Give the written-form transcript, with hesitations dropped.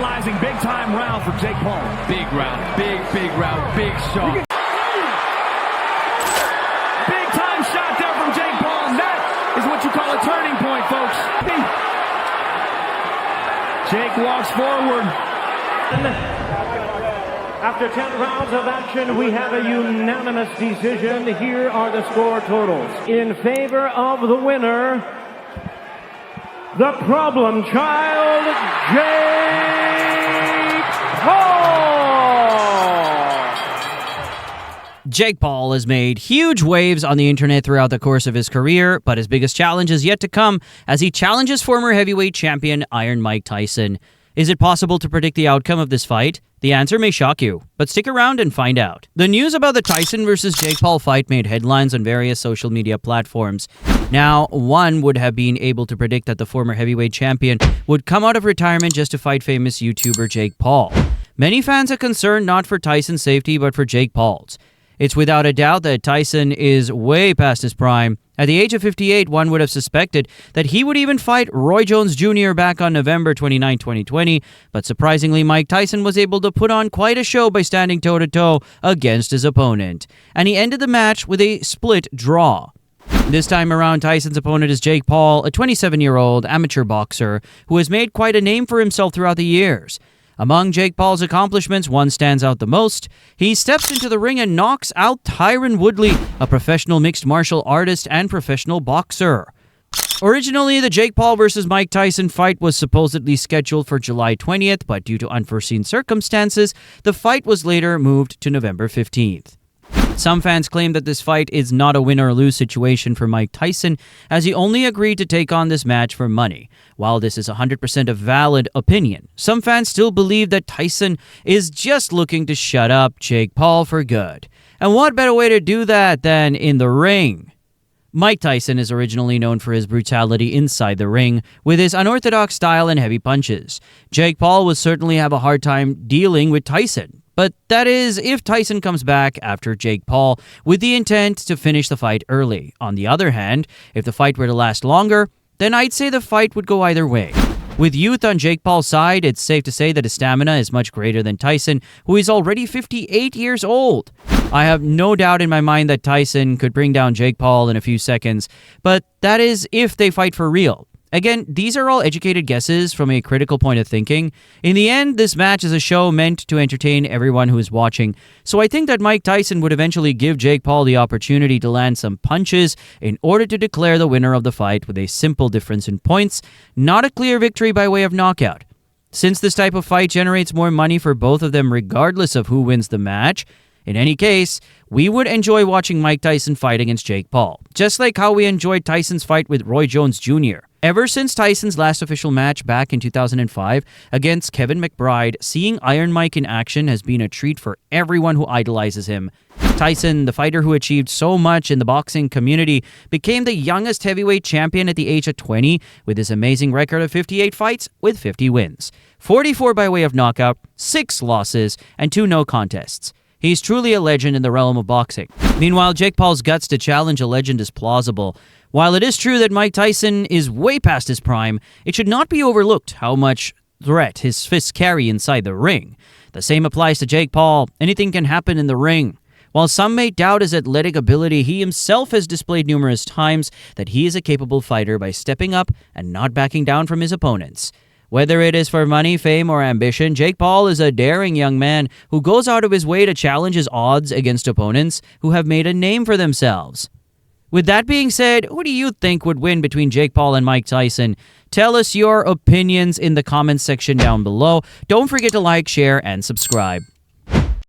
mesmerizing big-time round for Jake Paul. Big round, big round, big shot. Big-time shot there from Jake Paul, and that is what you call a turning point, folks. Jake walks forward. After 10 rounds of action, we have a unanimous decision. Here are the score totals. In favor of the winner, the problem child, Jake Paul! Jake Paul has made huge waves on the internet throughout the course of his career, but his biggest challenge is yet to come as he challenges former heavyweight champion Iron Mike Tyson. Is it possible to predict the outcome of this fight? The answer may shock you, but stick around and find out. The news about the Tyson versus Jake Paul fight made headlines on various social media platforms. Now, one would have been able to predict that the former heavyweight champion would come out of retirement just to fight famous YouTuber Jake Paul. Many fans are concerned not for Tyson's safety, but for Jake Paul's. It's without a doubt that Tyson is way past his prime. At the age of 58, one would have suspected that he would even fight Roy Jones Jr. back on November 29, 2020, but surprisingly, Mike Tyson was able to put on quite a show by standing toe-to-toe against his opponent. And he ended the match with a split draw. This time around, Tyson's opponent is Jake Paul, a 27-year-old amateur boxer who has made quite a name for himself throughout the years. Among Jake Paul's accomplishments, one stands out the most. He steps into the ring and knocks out Tyron Woodley, a professional mixed martial artist and professional boxer. Originally, the Jake Paul versus Mike Tyson fight was supposedly scheduled for July 20th, but due to unforeseen circumstances, the fight was later moved to November 15th. Some fans claim that this fight is not a win or lose situation for Mike Tyson, as he only agreed to take on this match for money. While this is 100% a valid opinion, some fans still believe that Tyson is just looking to shut up Jake Paul for good. And what better way to do that than in the ring? Mike Tyson is originally known for his brutality inside the ring, with his unorthodox style and heavy punches. Jake Paul will certainly have a hard time dealing with Tyson. But that is if Tyson comes back after Jake Paul with the intent to finish the fight early. On the other hand, if the fight were to last longer, then I'd say the fight would go either way. With youth on Jake Paul's side, it's safe to say that his stamina is much greater than Tyson, who is already 58 years old. I have no doubt in my mind that Tyson could bring down Jake Paul in a few seconds, but that is if they fight for real. Again, these are all educated guesses from a critical point of thinking. In the end, this match is a show meant to entertain everyone who is watching. So I think that Mike Tyson would eventually give Jake Paul the opportunity to land some punches in order to declare the winner of the fight with a simple difference in points, not a clear victory by way of knockout. Since this type of fight generates more money for both of them regardless of who wins the match, in any case, we would enjoy watching Mike Tyson fight against Jake Paul, just like how we enjoyed Tyson's fight with Roy Jones Jr. Ever since Tyson's last official match back in 2005 against Kevin McBride, seeing Iron Mike in action has been a treat for everyone who idolizes him. Tyson, the fighter who achieved so much in the boxing community, became the youngest heavyweight champion at the age of 20 with his amazing record of 58 fights with 50 wins, 44 by way of knockout, 6 losses, and 2 no contests. He's truly a legend in the realm of boxing. Meanwhile, Jake Paul's guts to challenge a legend is plausible. While it is true that Mike Tyson is way past his prime, it should not be overlooked how much threat his fists carry inside the ring. The same applies to Jake Paul. Anything can happen in the ring. While some may doubt his athletic ability, he himself has displayed numerous times that he is a capable fighter by stepping up and not backing down from his opponents. Whether it is for money, fame, or ambition, Jake Paul is a daring young man who goes out of his way to challenge his odds against opponents who have made a name for themselves. With that being said, who do you think would win between Jake Paul and Mike Tyson? Tell us your opinions in the comments section down below. Don't forget to like, share, and subscribe.